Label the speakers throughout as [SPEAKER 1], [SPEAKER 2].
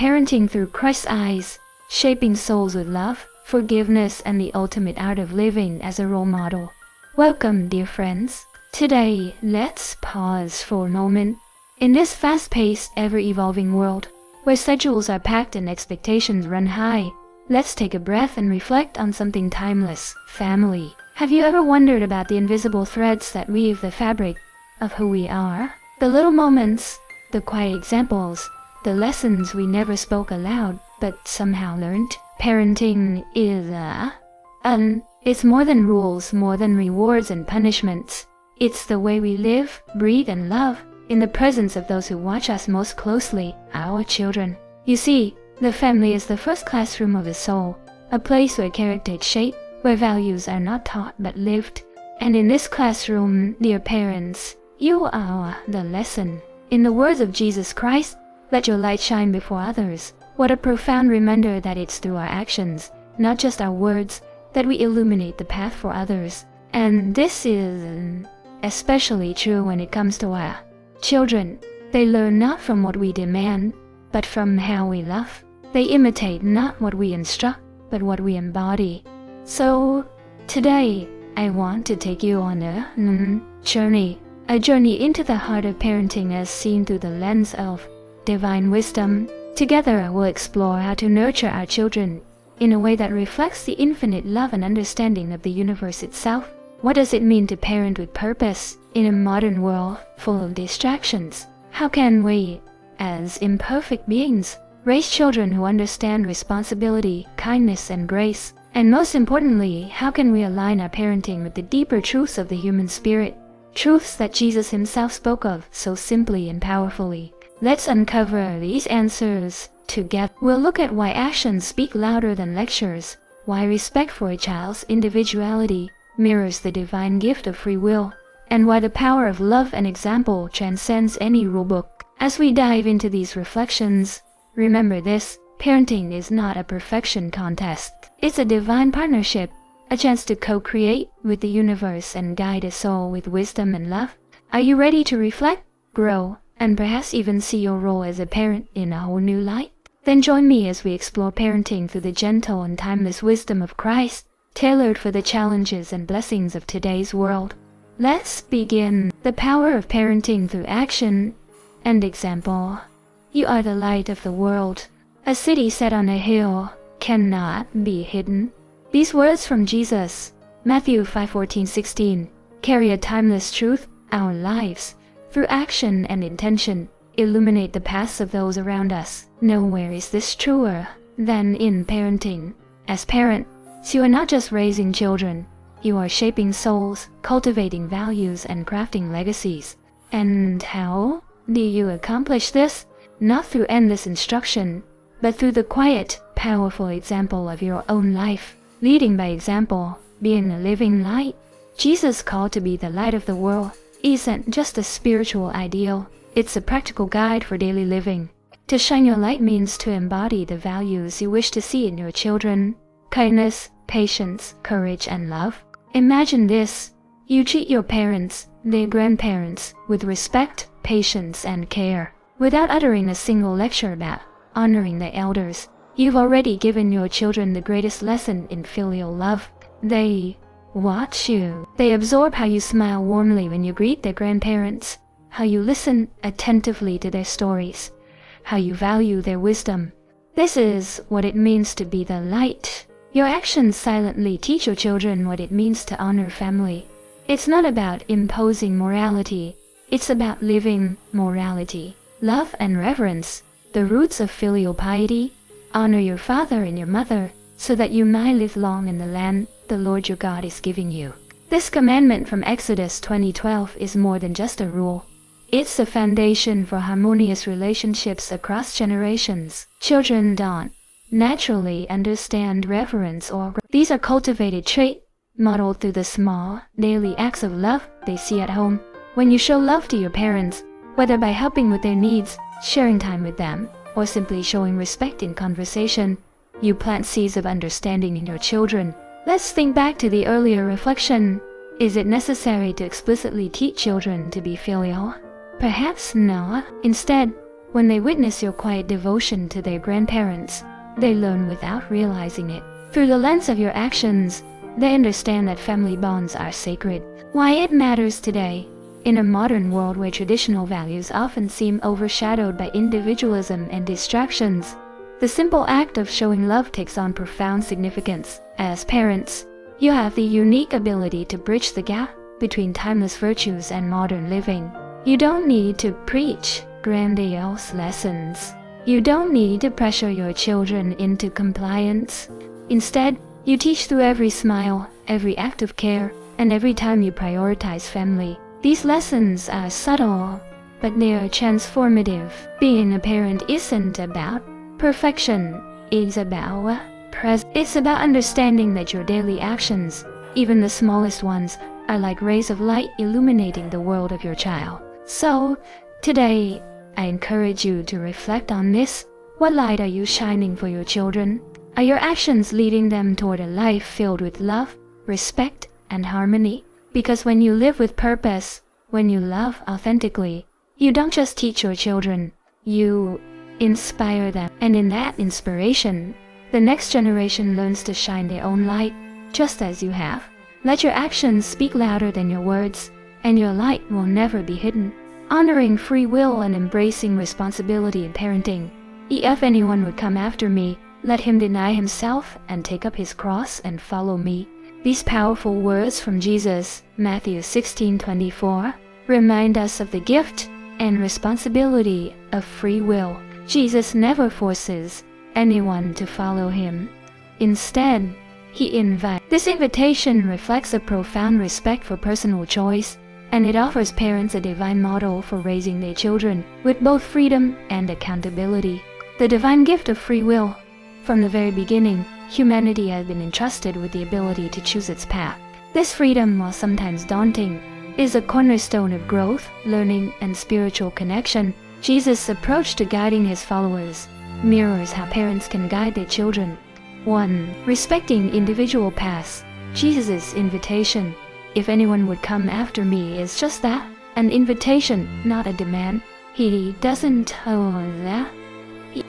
[SPEAKER 1] parenting through Christ's eyes, shaping souls with love, forgiveness, and the ultimate art of living as a role model. Welcome, dear friends. Today, let's pause for a moment. In this fast-paced, ever-evolving world, where schedules are packed and expectations run high, let's take a breath and reflect on something timeless: family. Have you ever wondered about the invisible threads that weave the fabric of who we are? The little moments, the quiet examples, the lessons we never spoke aloud but somehow learned. Parenting is it's more than rules, more than rewards and punishments. It's the way we live, breathe, and love in the presence of those who watch us most closely, our children. You see, the family is the first classroom of the soul, a place where character is shaped, where values are not taught but lived. And in this classroom, dear parents, you are the lesson. In the words of Jesus Christ, let your light shine before others. What a profound reminder that it's through our actions, not just our words, that we illuminate the path for others. And this is especially true when it comes to our children. They learn not from what we demand, but from how we love. They imitate not what we instruct, but what we embody. So, today, I want to take you on a journey into the heart of parenting as seen through the lens of divine wisdom. Together, we'll explore how to nurture our children in a way that reflects the infinite love and understanding of the universe itself. What does it mean to parent with purpose in a modern world full of distractions? How can we, as imperfect beings, raise children who understand responsibility, kindness, and grace? And most importantly, how can we align our parenting with the deeper truths of the human spirit? Truths that Jesus himself spoke of so simply and powerfully. Let's uncover these answers together. We'll look at why actions speak louder than lectures, why respect for a child's individuality mirrors the divine gift of free will, and why the power of love and example transcends any rulebook. As we dive into these reflections, remember this: parenting is not a perfection contest. It's a divine partnership, a chance to co-create with the universe and guide a soul with wisdom and love. Are you ready to reflect, grow, and perhaps even see your role as a parent in a whole new light? Then join me as we explore parenting through the gentle and timeless wisdom of Christ, tailored for the challenges and blessings of today's world. Let's begin. The power of parenting through action and example. You are the light of the world. A city set on a hill cannot be hidden. These words from Jesus, Matthew 5:14-16, carry a timeless truth. Our lives, through action and intention, illuminate the paths of those around us. Nowhere is this truer than in parenting. As parents, you are not just raising children, you are shaping souls, cultivating values, and crafting legacies. And how do you accomplish this? Not through endless instruction, but through the quiet, powerful example of your own life. Leading by example, being a living light. Jesus' call to be the light of the world isn't just a spiritual ideal, it's a practical guide for daily living. To shine your light means to embody the values you wish to see in your children: kindness, patience, courage, and love. Imagine this: you treat your parents, their grandparents, with respect, patience, and care. Without uttering a single lecture about honoring the elders, you've already given your children the greatest lesson in filial love. They watch you. They absorb how you smile warmly when you greet their grandparents, how you listen attentively to their stories, how you value their wisdom. This is what it means to be the light. Your actions silently teach your children what it means to honor family. It's not about imposing morality, it's about living morality. Love and reverence, the roots of filial piety. Honor your father and your mother, so that you might live long in the land the Lord your God is giving you. This commandment from Exodus 20:12 is more than just a rule. It's the foundation for harmonious relationships across generations. Children don't naturally understand reverence or these are cultivated traits, modeled through the small, daily acts of love they see at home. When you show love to your parents, whether by helping with their needs, sharing time with them, or simply showing respect in conversation, you plant seeds of understanding in your children. Let's think back to the earlier reflection. Is it necessary to explicitly teach children to be filial? Perhaps not. Instead, When they witness your quiet devotion to their grandparents, they learn without realizing it. Through the lens of your actions, they understand that family bonds are sacred. Why it matters today. In a modern world where traditional values often seem overshadowed by individualism and distractions, the simple act of showing love takes on profound significance. As parents, you have the unique ability to bridge the gap between timeless virtues and modern living. You don't need to preach grandiose lessons. You don't need to pressure your children into compliance. Instead, you teach through every smile, every act of care, and every time you prioritize family. These lessons are subtle, but they are transformative. Being a parent isn't about perfection. It's about It's about understanding that your daily actions, even the smallest ones, are like rays of light illuminating the world of your child. So, today, I encourage you to reflect on this. What light are you shining for your children? Are your actions leading them toward a life filled with love, respect, and harmony? Because when you live with purpose, when you love authentically, you don't just teach your children, you inspire them. And in that inspiration, the next generation learns to shine their own light, just as you have. Let your actions speak louder than your words, and your light will never be hidden. Honoring free will and embracing responsibility in parenting. If anyone would come after me, let him deny himself and take up his cross and follow me. These powerful words from Jesus, Matthew 16:24, remind us of the gift and responsibility of free will. Jesus never forces anyone to follow him. Instead, he invites. This invitation reflects a profound respect for personal choice, and it offers parents a divine model for raising their children with both freedom and accountability. The divine gift of free will. From the very beginning, humanity has been entrusted with the ability to choose its path. This freedom, while sometimes daunting, is a cornerstone of growth, learning, and spiritual connection. Jesus' approach to guiding his followers mirrors how parents can guide their children. 1. Respecting individual paths. Jesus' invitation, if anyone would come after me, is just that, an invitation, not a demand. He doesn't hold that.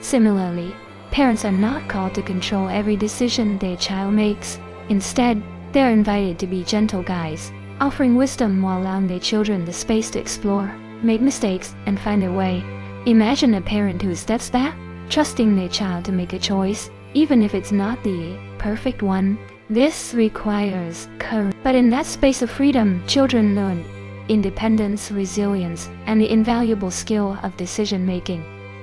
[SPEAKER 1] Similarly, parents are not called to control every decision their child makes. Instead, they are invited to be gentle guides, offering wisdom while allowing their children the space to explore, make mistakes, and find their way. Imagine a parent who steps back, trusting their child to make a choice, even if it's not the perfect one. This requires courage. But in that space of freedom, children learn independence, resilience, and the invaluable skill of decision-making.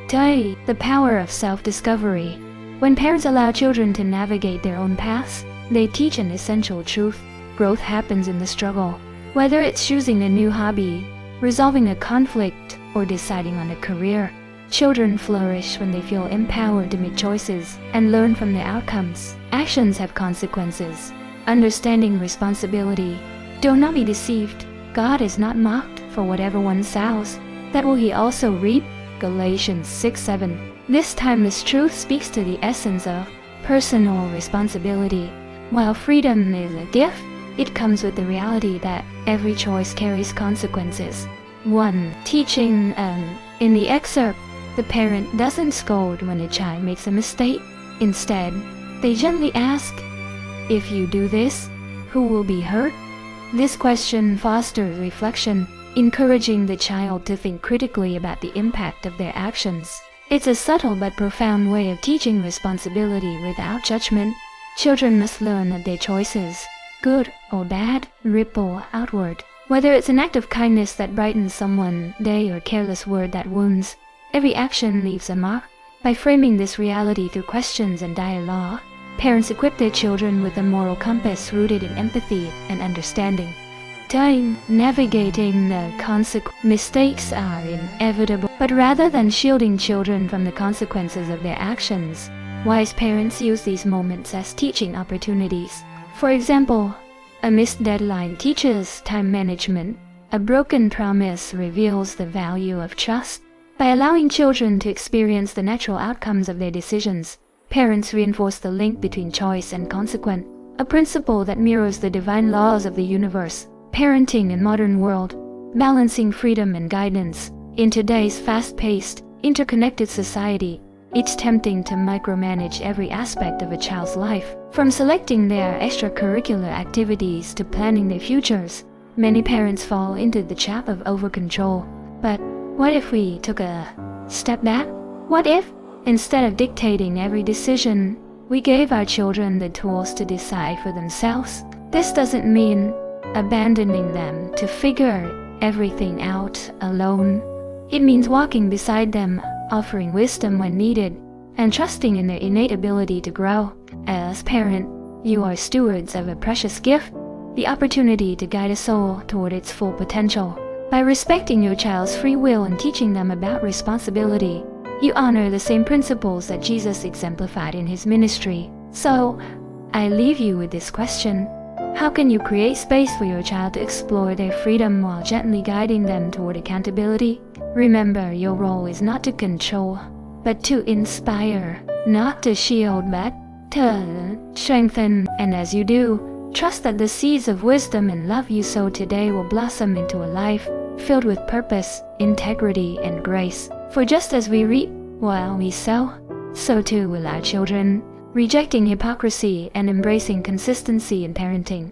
[SPEAKER 1] The power of self-discovery. When parents allow children to navigate their own paths, they teach an essential truth. Growth happens in the struggle. Whether it's choosing a new hobby, resolving a conflict, or deciding on a career, children flourish when they feel empowered to make choices and learn from their outcomes. Actions have consequences. Understanding responsibility. Do not be deceived. God is not mocked for whatever one sows. That will he also reap. Galatians 6:7. This timeless truth speaks to the essence of personal responsibility. While freedom is a gift, it comes with the reality that every choice carries consequences. 1. Teaching. In the excerpt, the parent doesn't scold when a child makes a mistake. Instead, they gently ask, "If you do this, who will be hurt?" This question fosters reflection, encouraging the child to think critically about the impact of their actions. It's a subtle but profound way of teaching responsibility without judgment. Children must learn that their choices, good or bad, ripple outward. Whether it's an act of kindness that brightens someone's day or a careless word that wounds, every action leaves a mark. By framing this reality through questions and dialogue, parents equip their children with a moral compass rooted in empathy and understanding. Navigating the mistakes are inevitable, but rather than shielding children from the consequences of their actions, wise parents use these moments as teaching opportunities. For example, a missed deadline teaches time management. A broken promise reveals the value of trust. By allowing children to experience the natural outcomes of their decisions, parents reinforce the link between choice and consequence, a principle that mirrors the divine laws of the universe. Parenting in modern world, balancing freedom and guidance. In today's fast-paced, interconnected society, it's tempting to micromanage every aspect of a child's life. From selecting their extracurricular activities to planning their futures, many parents fall into the trap of over-control. But what if we took a step back? What if, instead of dictating every decision, we gave our children the tools to decide for themselves? This doesn't mean abandoning them to figure everything out alone. It means walking beside them, offering wisdom when needed, and trusting in their innate ability to grow. As parent, you are stewards of a precious gift, the opportunity to guide a soul toward its full potential. By respecting your child's free will and teaching them about responsibility, you honor the same principles that Jesus exemplified in his ministry. So, I leave you with this question. How can you create space for your child to explore their freedom while gently guiding them toward accountability? Remember, your role is not to control, but to inspire, not to shield, but to strengthen. And as you do, trust that the seeds of wisdom and love you sow today will blossom into a life filled with purpose, integrity, and grace. For just as we reap while we sow, so too will our children, rejecting hypocrisy and embracing consistency in parenting.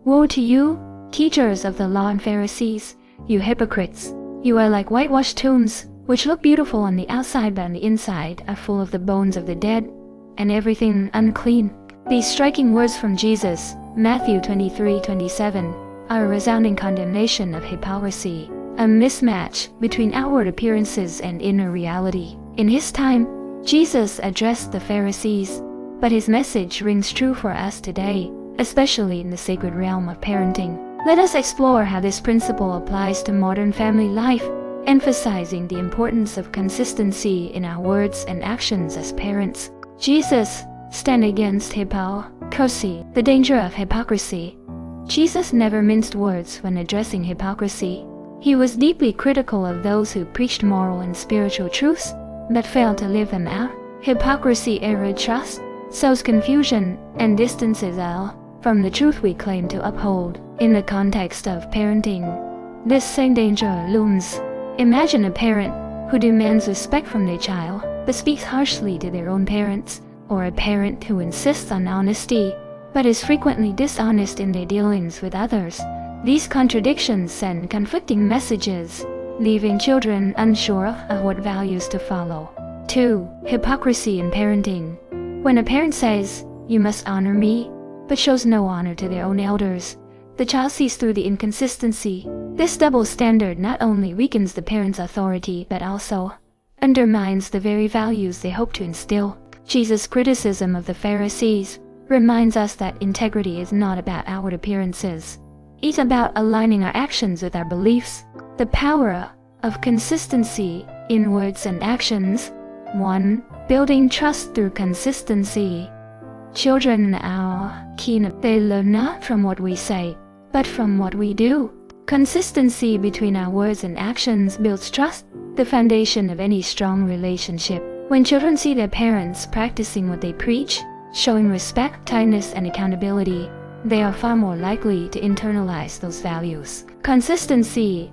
[SPEAKER 1] Woe to you, teachers of the law and Pharisees, you hypocrites! You are like whitewashed tombs, which look beautiful on the outside but on the inside are full of the bones of the dead and everything unclean. These striking words from Jesus, Matthew 23:27, are a resounding condemnation of hypocrisy, a mismatch between outward appearances and inner reality. In his time, Jesus addressed the Pharisees, but his message rings true for us today, especially in the sacred realm of parenting. Let us explore how this principle applies to modern family life, emphasizing the importance of consistency in our words and actions as parents. Jesus stand against hypocrisy, the danger of hypocrisy. Jesus never minced words when addressing hypocrisy. He was deeply critical of those who preached moral and spiritual truths, but failed to live them out. Hypocrisy erodes trust, sows confusion, and distances us from the truth we claim to uphold. In the context of parenting, this same danger looms. Imagine a parent who demands respect from their child, but speaks harshly to their own parents, or a parent who insists on honesty, but is frequently dishonest in their dealings with others. These contradictions send conflicting messages, leaving children unsure of what values to follow. 2. Hypocrisy in parenting. When a parent says, "You must honor me," but shows no honor to their own elders, the child sees through the inconsistency. This double standard not only weakens the parent's authority but also undermines the very values they hope to instill. Jesus' criticism of the Pharisees reminds us that integrity is not about outward appearances. It's about aligning our actions with our beliefs. The power of consistency in words and actions. 1. Building trust through consistency. Children are keen. They learn not from what we say, but from what we do. Consistency between our words and actions builds trust, the foundation of any strong relationship. When children see their parents practicing what they preach, showing respect, kindness, and accountability, they are far more likely to internalize those values. Consistency.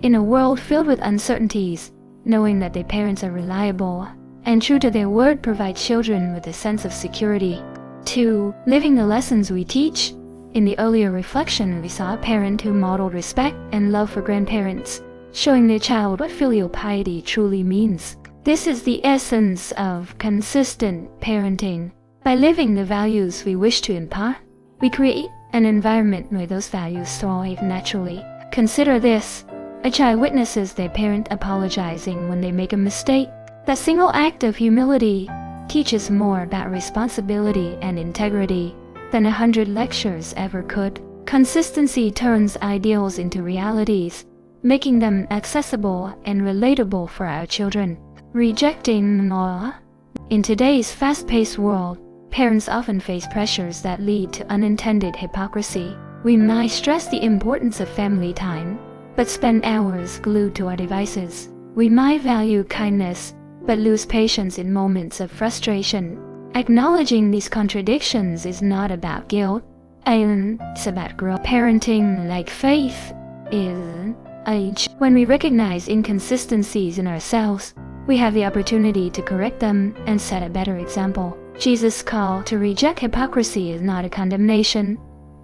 [SPEAKER 1] In a world filled with uncertainties, knowing that their parents are reliable and true to their word provides children with a sense of security. 2. Living the lessons we teach. In the earlier reflection, we saw a parent who modeled respect and love for grandparents, showing their child what filial piety truly means. This is the essence of consistent parenting. By living the values we wish to impart, we create an environment where those values thrive naturally. Consider this. A child witnesses their parent apologizing when they make a mistake. That single act of humility teaches more about responsibility and integrity than 100 lectures ever could. Consistency turns ideals into realities, making them accessible and relatable for our children. Rejecting law. In today's fast-paced world, parents often face pressures that lead to unintended hypocrisy. We might stress the importance of family time, but spend hours glued to our devices. We might value kindness, but lose patience in moments of frustration. Acknowledging these contradictions is not about guilt, and it's about growth. Parenting like faith is age. When we recognize inconsistencies in ourselves, we have the opportunity to correct them and set a better example. Jesus' call to reject hypocrisy is not a condemnation.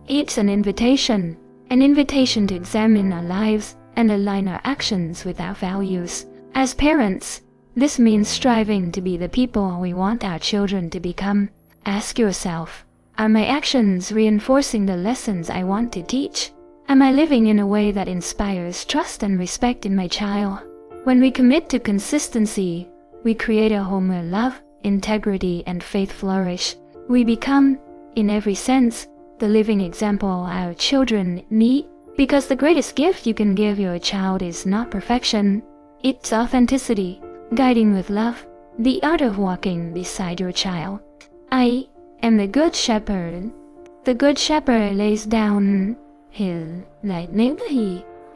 [SPEAKER 1] It's an invitation to examine our lives and align our actions with our values. As parents, this means striving to be the people we want our children to become. Ask yourself, are my actions reinforcing the lessons I want to teach? Am I living in a way that inspires trust and respect in my child? When we commit to consistency, we create a home where love, integrity, and faith flourish. We become, in every sense, the living example our children need, because the greatest gift you can give your child is not perfection, it's authenticity. Guiding with love, the art of walking beside your child. I am the good shepherd. The good shepherd lays down his life.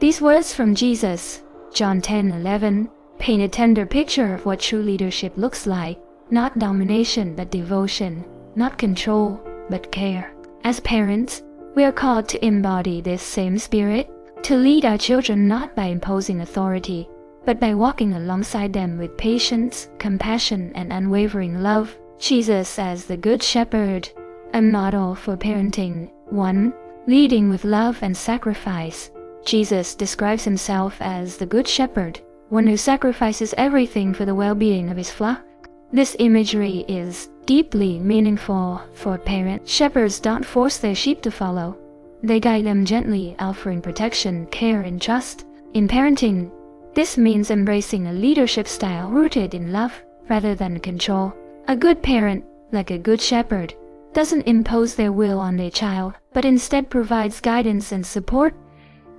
[SPEAKER 1] These words from Jesus, John 10:11, paint a tender picture of what true leadership looks like. Not domination but devotion, not control but care. As parents, we are called to embody this same spirit, to lead our children not by imposing authority, but by walking alongside them with patience, compassion, and unwavering love. Jesus as the Good Shepherd, a model for parenting. 1. Leading with love and sacrifice. Jesus describes himself as the Good Shepherd, one who sacrifices everything for the well-being of his flock. This imagery is deeply meaningful for parents. Shepherds don't force their sheep to follow. They guide them gently, offering protection, care, and trust. In parenting, this means embracing a leadership style rooted in love rather than control. A good parent, like a good shepherd, doesn't impose their will on their child, but instead provides guidance and support,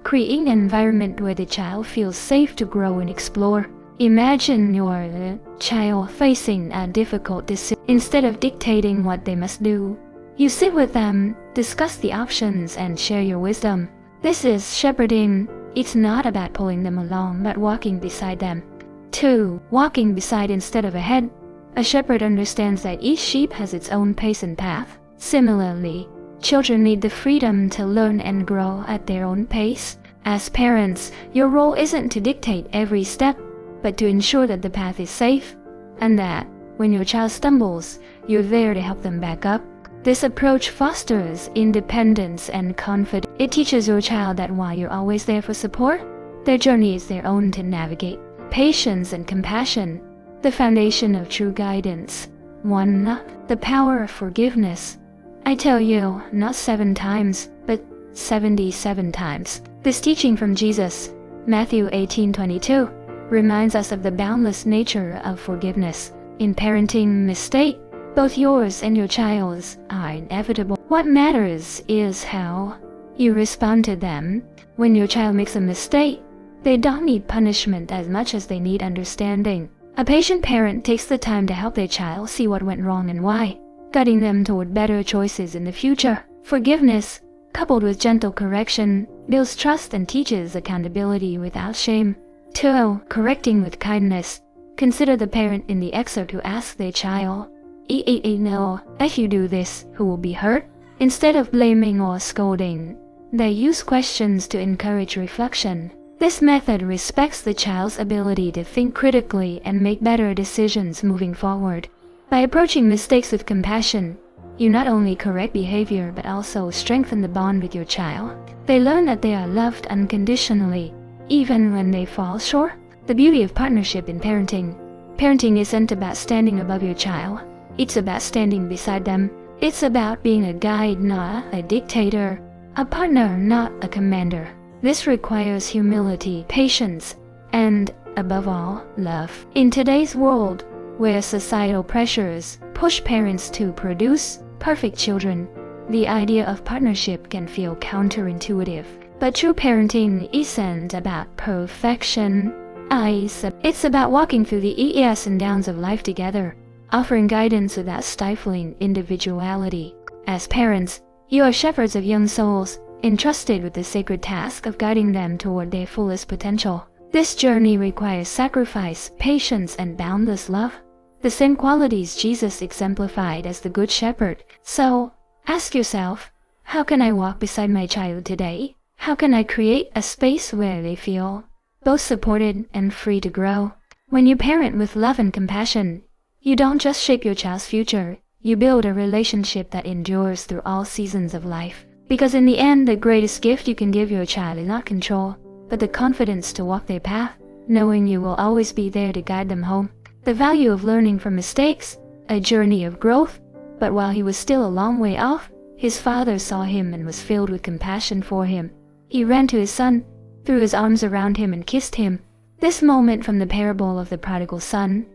[SPEAKER 1] creating an environment where the child feels safe to grow and explore. Imagine your child facing a difficult decision. Instead of dictating what they must do, you sit with them, discuss the options, and share your wisdom. This is shepherding. It's not about pulling them along, but walking beside them. 2. Walking beside instead of ahead. A shepherd understands that each sheep has its own pace and path. Similarly, children need the freedom to learn and grow at their own pace. As parents, your role isn't to dictate every step, but to ensure that the path is safe, and that, when your child stumbles, you're there to help them back up. This approach fosters independence and confidence. It teaches your child that while you're always there for support, their journey is their own to navigate. Patience and compassion, the foundation of true guidance. 1. The power of forgiveness. I tell you, not 7 times, but 77 times. This teaching from Jesus, Matthew 18:22, reminds us of the boundless nature of forgiveness. In parenting, mistake, both yours and your child's, are inevitable. What matters is how you respond to them. When your child makes a mistake, they don't need punishment as much as they need understanding. A patient parent takes the time to help their child see what went wrong and why, guiding them toward better choices in the future. Forgiveness, coupled with gentle correction, builds trust and teaches accountability without shame. 2. Correcting with kindness. Consider the parent in the excerpt who asks their child, "No, if you do this, who will be hurt?" Instead of blaming or scolding, they use questions to encourage reflection. This method respects the child's ability to think critically and make better decisions moving forward. By approaching mistakes with compassion, you not only correct behavior but also strengthen the bond with your child. They learn that they are loved unconditionally, even when they fall short. The beauty of partnership in parenting. Parenting isn't about standing above your child. It's about standing beside them. It's about being a guide, not a dictator, a partner, not a commander. This requires humility, patience, and, above all, love. In today's world, where societal pressures push parents to produce perfect children, the idea of partnership can feel counterintuitive. But true parenting isn't about perfection. It's about walking through the ups and downs of life together, offering guidance without stifling individuality. As parents, you are shepherds of young souls, entrusted with the sacred task of guiding them toward their fullest potential. This journey requires sacrifice, patience, and boundless love, the same qualities Jesus exemplified as the Good Shepherd. So, ask yourself, how can I walk beside my child today? How can I create a space where they feel both supported and free to grow? When you parent with love and compassion, you don't just shape your child's future, you build a relationship that endures through all seasons of life. Because in the end, the greatest gift you can give your child is not control, but the confidence to walk their path, knowing you will always be there to guide them home. The value of learning from mistakes, a journey of growth. But while he was still a long way off, his father saw him and was filled with compassion for him. He ran to his son, threw his arms around him and kissed him. This moment from the parable of the prodigal son,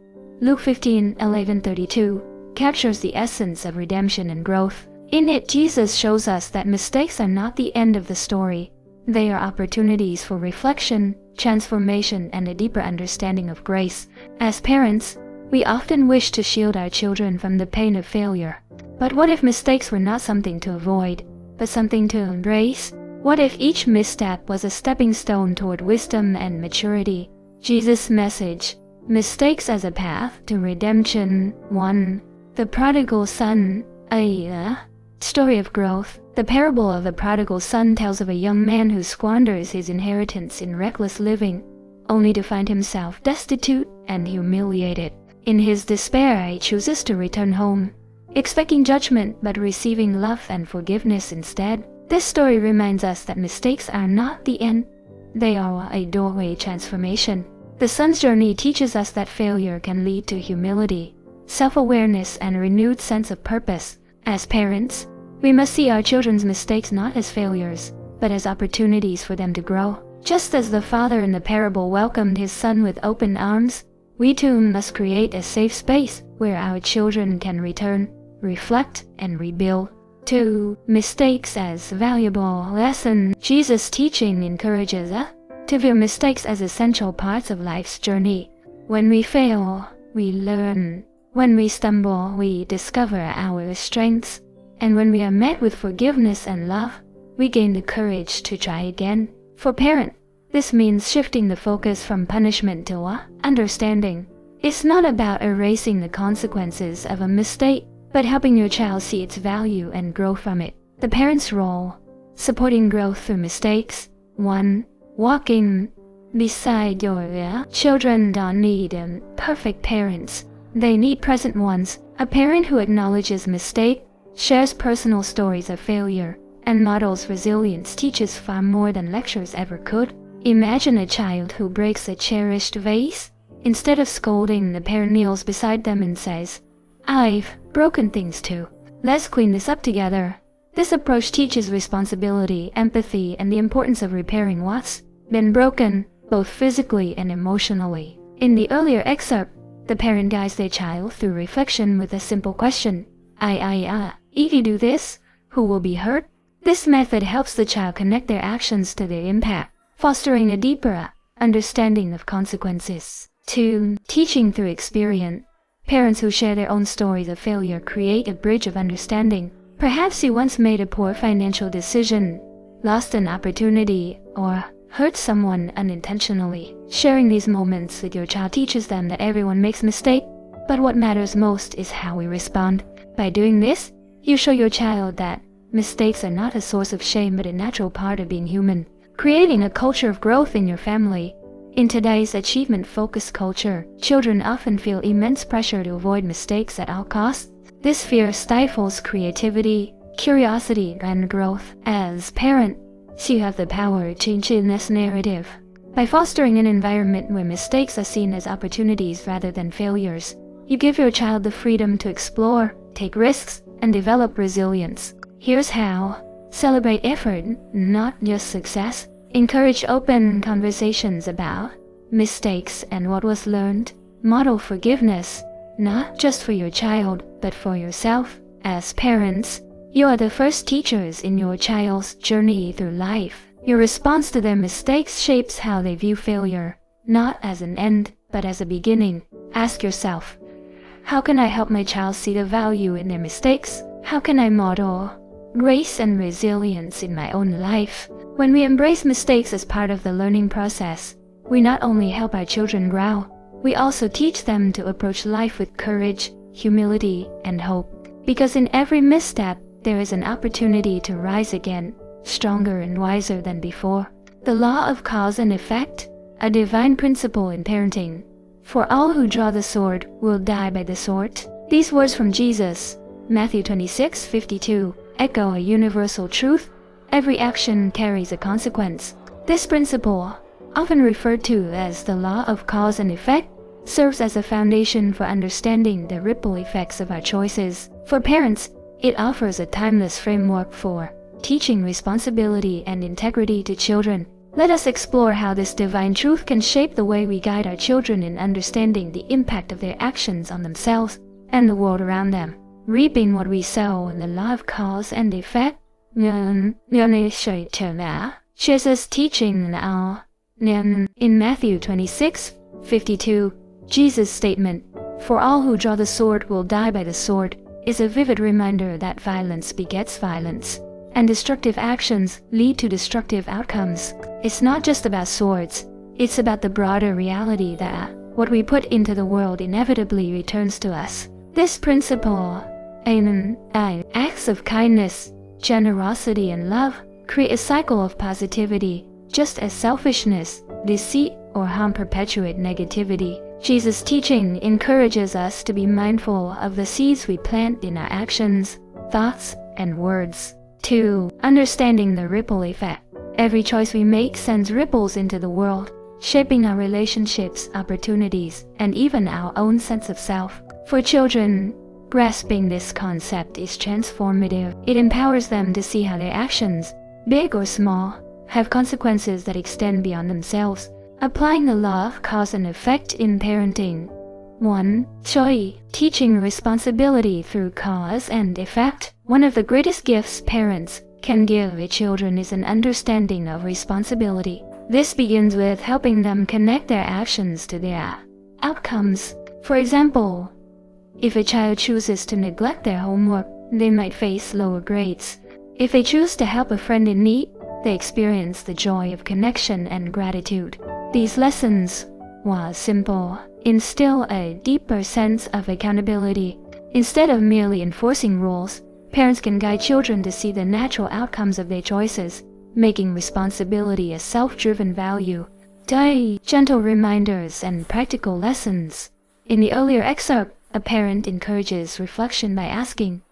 [SPEAKER 1] Luke 15:11-32, captures the essence of redemption and growth. In it, Jesus shows us that mistakes are not the end of the story. They are opportunities for reflection, transformation, and a deeper understanding of grace. As parents, we often wish to shield our children from the pain of failure. But what if mistakes were not something to avoid, but something to embrace? What if each misstep was a stepping stone toward wisdom and maturity? Jesus' message, mistakes as a path to redemption. 1. The prodigal son, a story of growth. The parable of the prodigal son tells of a young man who squanders his inheritance in reckless living, only to find himself destitute and humiliated. In his despair, he chooses to return home, expecting judgment but receiving love and forgiveness instead. This story reminds us that mistakes are not the end, they are a doorway transformation. The son's journey teaches us that failure can lead to humility, self-awareness, and a renewed sense of purpose. As parents, we must see our children's mistakes not as failures, but as opportunities for them to grow. Just as the father in the parable welcomed his son with open arms, we too must create a safe space where our children can return, reflect, and rebuild. 2. Mistakes as valuable lesson. Jesus' teaching encourages us to view mistakes as essential parts of life's journey. When we fail, we learn. When we stumble, we discover our strengths. And when we are met with forgiveness and love, we gain the courage to try again. For parents, this means shifting the focus from punishment to understanding. It's not about erasing the consequences of a mistake, but helping your child see its value and grow from it. The parent's role, supporting growth through mistakes. 1. Walking beside your children don't need perfect parents. They need present ones. A parent who acknowledges mistake, shares personal stories of failure, and models resilience teaches far more than lectures ever could. Imagine a child who breaks a cherished vase. Instead of scolding, the parent kneels beside them and says, "I've broken things too. Let's clean this up together." This approach teaches responsibility, empathy, and the importance of repairing what's been broken, both physically and emotionally. In the earlier excerpt, the parent guides their child through reflection with a simple question. If you do this, who will be hurt? This method helps the child connect their actions to their impact, fostering a deeper understanding of consequences. 2. Teaching through experience. Parents who share their own stories of failure create a bridge of understanding. Perhaps you once made a poor financial decision, lost an opportunity, or hurt someone unintentionally. Sharing these moments with your child teaches them that everyone makes mistakes, but what matters most is how we respond. By doing this, you show your child that mistakes are not a source of shame but a natural part of being human, creating a culture of growth in your family. In today's achievement-focused culture, children often feel immense pressure to avoid mistakes at all costs. This fear stifles creativity, curiosity, and growth. As parents, you have the power to change this narrative. By fostering an environment where mistakes are seen as opportunities rather than failures, you give your child the freedom to explore, take risks, and develop resilience. Here's how. Celebrate effort, not just success. Encourage open conversations about mistakes and what was learned. Model forgiveness, not just for your child, but for yourself. As parents, you are the first teachers in your child's journey through life. Your response to their mistakes shapes how they view failure, not as an end, but as a beginning. Ask yourself, how can I help my child see the value in their mistakes? How can I model grace and resilience in my own life? When we embrace mistakes as part of the learning process, we not only help our children grow, we also teach them to approach life with courage, humility, and hope. Because in every misstep, there is an opportunity to rise again. stronger and wiser than before. The law of cause and effect, a divine principle in parenting. For all who draw the sword will die by the sword. These words from Jesus, Matthew 26:52, echo a universal truth. Every action carries a consequence. This principle, often referred to as the law of cause and effect, serves as a foundation for understanding the ripple effects of our choices. For parents, it offers a timeless framework for teaching responsibility and integrity to children. Let us explore how this divine truth can shape the way we guide our children in understanding the impact of their actions on themselves and the world around them. Reaping what we sow in the law of cause and effect. Jesus' teaching now. In Matthew 26:52, Jesus' statement, "For all who draw the sword will die by the sword," is a vivid reminder that violence begets violence, and destructive actions lead to destructive outcomes. It's not just about swords, it's about the broader reality that what we put into the world inevitably returns to us. This principle, acts of kindness, generosity, and love, create a cycle of positivity, just as selfishness, deceit, or harm perpetuate negativity. Jesus' teaching encourages us to be mindful of the seeds we plant in our actions, thoughts, and words. 2. Understanding the ripple effect. Every choice we make sends ripples into the world, shaping our relationships, opportunities, and even our own sense of self. For children, grasping this concept is transformative. It empowers them to see how their actions, big or small, have consequences that extend beyond themselves. Applying the law of cause and effect in parenting. 1. Teaching responsibility through cause and effect. One of the greatest gifts parents can give their children is an understanding of responsibility. This begins with helping them connect their actions to their outcomes. For example, if a child chooses to neglect their homework, they might face lower grades. If they choose to help a friend in need, they experience the joy of connection and gratitude. These lessons, while simple, instill a deeper sense of accountability. Instead of merely enforcing rules, parents can guide children to see the natural outcomes of their choices, making responsibility a self-driven value. Gentle reminders and practical lessons. In the earlier excerpt, a parent encourages reflection by asking,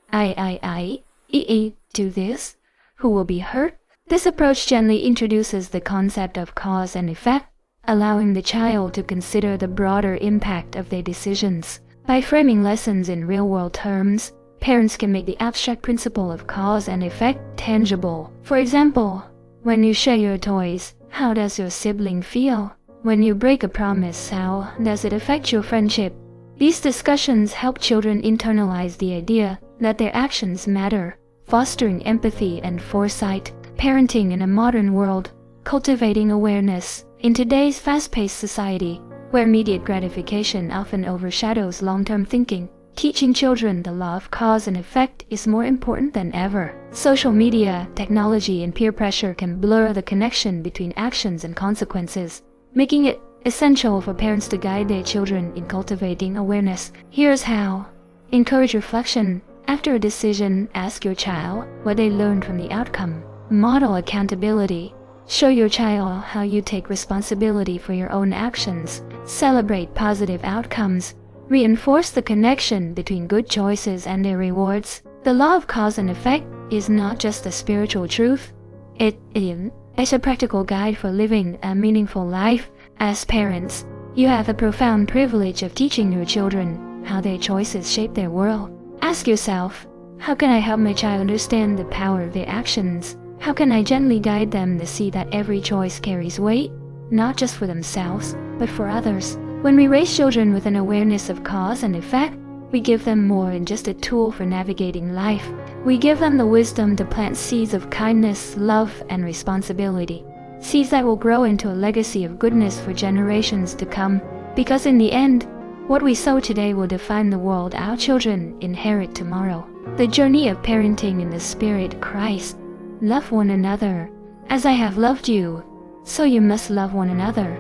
[SPEAKER 1] do this? Who will be hurt? This approach gently introduces the concept of cause and effect, allowing the child to consider the broader impact of their decisions. By framing lessons in real-world terms, parents can make the abstract principle of cause and effect tangible. For example, when you share your toys, how does your sibling feel? When you break a promise, how does it affect your friendship? These discussions help children internalize the idea that their actions matter, fostering empathy and foresight. Parenting in a modern world, cultivating awareness. In today's fast-paced society, where immediate gratification often overshadows long-term thinking, teaching children the law of cause and effect is more important than ever. Social media, technology, and peer pressure can blur the connection between actions and consequences, making it essential for parents to guide their children in cultivating awareness. Here's how. Encourage reflection. After a decision, ask your child what they learned from the outcome. Model accountability. Show your child how you take responsibility for your own actions. Celebrate positive outcomes. Reinforce the connection between good choices and their rewards. The law of cause and effect is not just a spiritual truth. It is a practical guide for living a meaningful life. As parents, you have the profound privilege of teaching your children how their choices shape their world. Ask yourself, how can I help my child understand the power of their actions? How can I gently guide them to see that every choice carries weight, not just for themselves, but for others? When we raise children with an awareness of cause and effect, we give them more than just a tool for navigating life. We give them the wisdom to plant seeds of kindness, love, and responsibility. Seeds that will grow into a legacy of goodness for generations to come. Because in the end, what we sow today will define the world our children inherit tomorrow. The journey of parenting in the Spirit Christ. Love one another. As I have loved you, so you must love one another.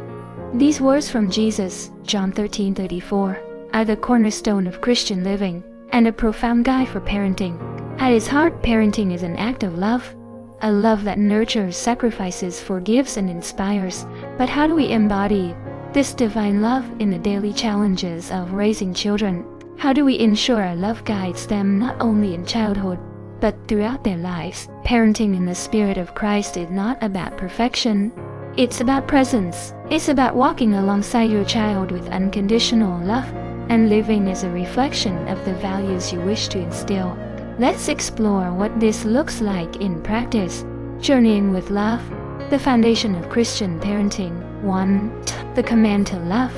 [SPEAKER 1] These words from Jesus, John 13:34, are the cornerstone of Christian living and a profound guide for parenting. At its heart, parenting is an act of love. a love that nurtures, sacrifices, forgives, and inspires. But how do we embody this divine love in the daily challenges of raising children? How do we ensure our love guides them not only in childhood, but throughout their lives? Parenting in the spirit of Christ is not about perfection. It's about presence. It's about walking alongside your child with unconditional love and living as a reflection of the values you wish to instill. Let's explore what this looks like in practice. Journeying with love, the foundation of Christian parenting. 1. The command to love.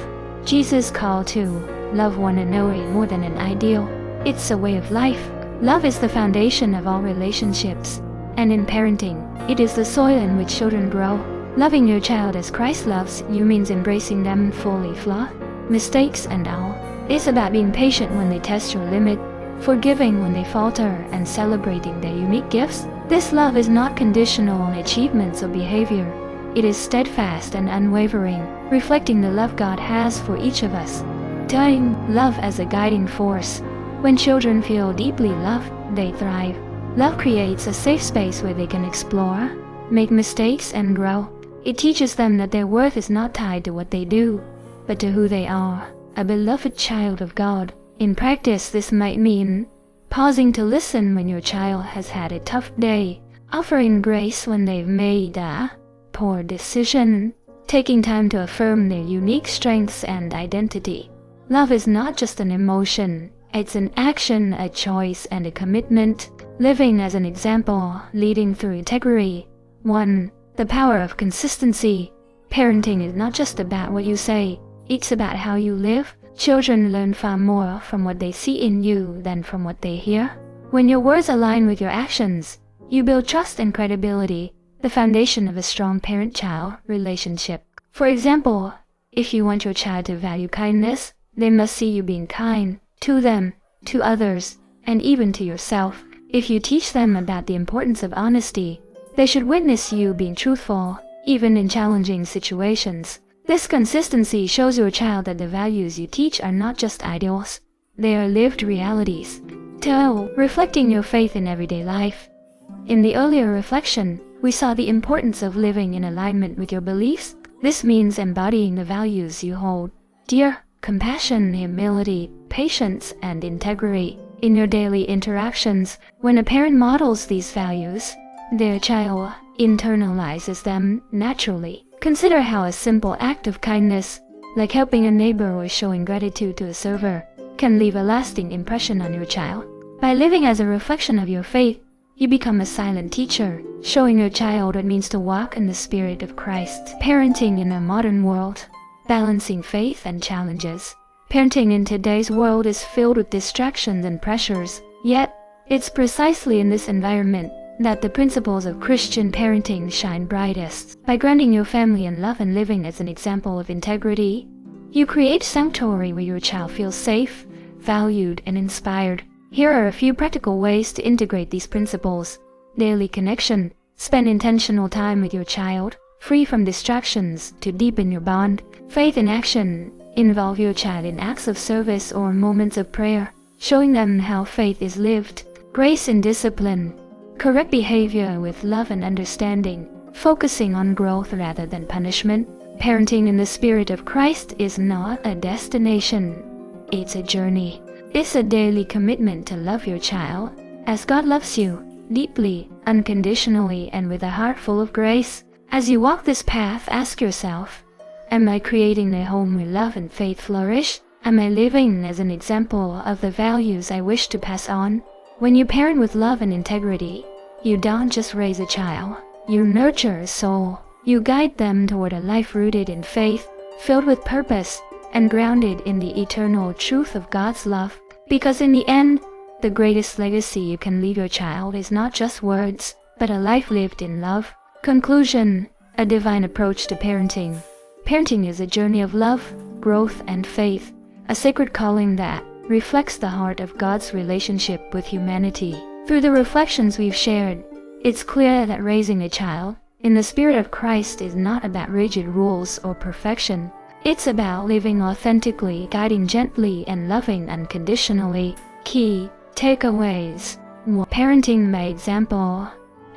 [SPEAKER 1] Jesus' call to love one another more than an ideal. It's a way of life. Love is the foundation of all relationships, and in parenting, it is the soil in which children grow. Loving your child as Christ loves you means embracing them fully, flawed, mistakes and all. It's about being patient when they test your limit, forgiving when they falter, and celebrating their unique gifts. This love is not conditional on achievements or behavior. It is steadfast and unwavering, reflecting the love God has for each of us. Tying love as a guiding force. When children feel deeply loved, they thrive. Love creates a safe space where they can explore, make mistakes, and grow. It teaches them that their worth is not tied to what they do, but to who they are, a beloved child of God. In practice, this might mean pausing to listen when your child has had a tough day, offering grace when they've made a poor decision, taking time to affirm their unique strengths and identity. Love is not just an emotion, it's an action, a choice, and a commitment. Living as an example, leading through integrity. 1. The power of consistency. Parenting is not just about what you say, it's about how you live. Children learn far more from what they see in you than from what they hear. When your words align with your actions, you build trust and credibility, the foundation of a strong parent-child relationship. For example, if you want your child to value kindness, they must see you being kind to them, to others, and even to yourself. If you teach them about the importance of honesty, they should witness you being truthful, even in challenging situations. This consistency shows your child that the values you teach are not just ideals, they are lived realities. 2. Reflecting your faith in everyday life. In the earlier reflection, we saw the importance of living in alignment with your beliefs. This means embodying the values you hold dear: compassion, humility, patience, and integrity. In your daily interactions, when a parent models these values, their child internalizes them naturally. Consider how a simple act of kindness, like helping a neighbor or showing gratitude to a server, can leave a lasting impression on your child. By living as a reflection of your faith, you become a silent teacher, showing your child what it means to walk in the spirit of Christ. Parenting in a modern world. Balancing faith and challenges. Parenting in today's world is filled with distractions and pressures, yet it's precisely in this environment that the principles of Christian parenting shine brightest. By grounding your family in love and living as an example of integrity, you create sanctuary where your child feels safe, valued, and inspired. Here are a few practical ways to integrate these principles. Daily connection. Spend intentional time with your child, free from distractions, to deepen your bond. Faith in action. Involve your child in acts of service or moments of prayer, showing them how faith is lived. Grace in discipline. Correct behavior with love and understanding, focusing on growth rather than punishment. Parenting in the spirit of Christ is not a destination, it's a journey. It's a daily commitment to love your child as God loves you, deeply, unconditionally, and with a heart full of grace. As you walk this path, ask yourself, am I creating a home where love and faith flourish? Am I living as an example of the values I wish to pass on? When you parent with love and integrity, you don't just raise a child, you nurture a soul. You guide them toward a life rooted in faith, filled with purpose, and grounded in the eternal truth of God's love. Because in the end, the greatest legacy you can leave your child is not just words, but a life lived in love. Conclusion: a divine approach to parenting. Parenting is a journey of love, growth, and faith, a sacred calling that reflects the heart of God's relationship with humanity. Through the reflections we've shared, it's clear that raising a child in the spirit of Christ is not about rigid rules or perfection. It's about living authentically, guiding gently, and loving unconditionally. Key takeaways: parenting by example.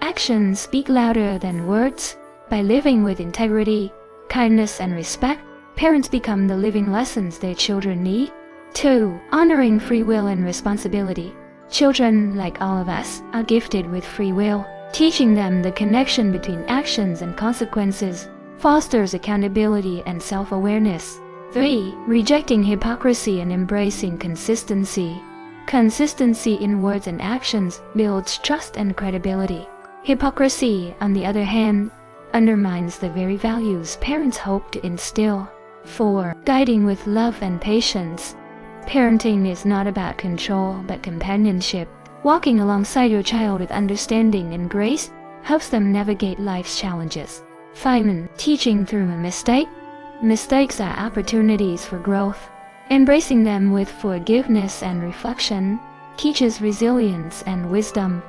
[SPEAKER 1] Actions speak louder than words. By living with integrity, kindness, and respect, parents become the living lessons their children need. 2. Honoring free will and responsibility. Children, like all of us, are gifted with free will. Teaching them the connection between actions and consequences fosters accountability and self-awareness. 3. Rejecting hypocrisy and embracing consistency. Consistency in words and actions builds trust and credibility. Hypocrisy, on the other hand, undermines the very values parents hope to instill. 4. Guiding with love and patience. Parenting is not about control but companionship. Walking alongside your child with understanding and grace helps them navigate life's challenges. 5. Teaching through a mistake. Mistakes are opportunities for growth. Embracing them with forgiveness and reflection teaches resilience and wisdom.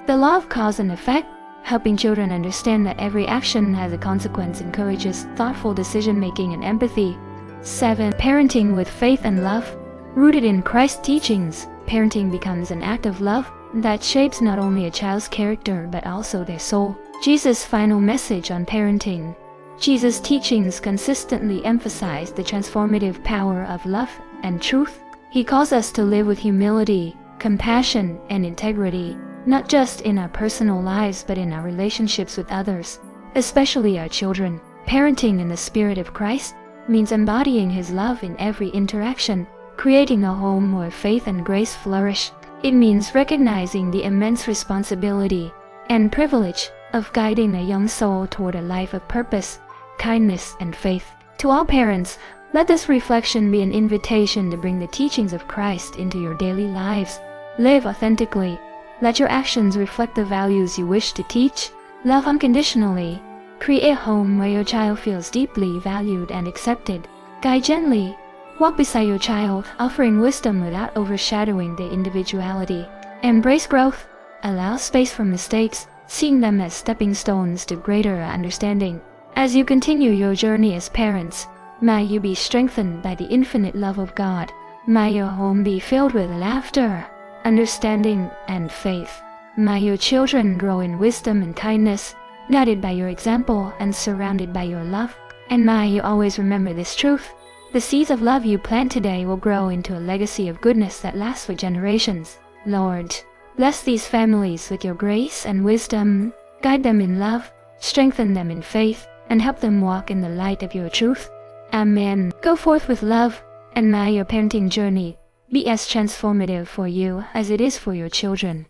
[SPEAKER 1] The law of cause and effect. Helping children understand that every action has a consequence encourages thoughtful decision-making and empathy. 7. Parenting with faith and love. Rooted in Christ's teachings, parenting becomes an act of love that shapes not only a child's character but also their soul. Jesus' final message on parenting. Jesus' teachings consistently emphasize the transformative power of love and truth. He calls us to live with humility, compassion, and integrity, not just in our personal lives but in our relationships with others, especially our children. Parenting in the spirit of Christ means embodying His love in every interaction, creating a home where faith and grace flourish. It means recognizing the immense responsibility and privilege of guiding a young soul toward a life of purpose, kindness, and faith. To all parents, let this reflection be an invitation to bring the teachings of Christ into your daily lives. Live authentically. Let your actions reflect the values you wish to teach. Love unconditionally. Create a home where your child feels deeply valued and accepted. Guide gently. Walk beside your child, offering wisdom without overshadowing their individuality. Embrace growth. Allow space for mistakes, seeing them as stepping stones to greater understanding. As you continue your journey as parents, may you be strengthened by the infinite love of God. May your home be filled with laughter, understanding, and faith. May your children grow in wisdom and kindness, guided by your example and surrounded by your love. And may you always remember this truth. The seeds of love you plant today will grow into a legacy of goodness that lasts for generations. Lord, bless these families with your grace and wisdom. Guide them in love, strengthen them in faith, and help them walk in the light of your truth. Amen. Go forth with love, and may your parenting journey be as transformative for you as it is for your children.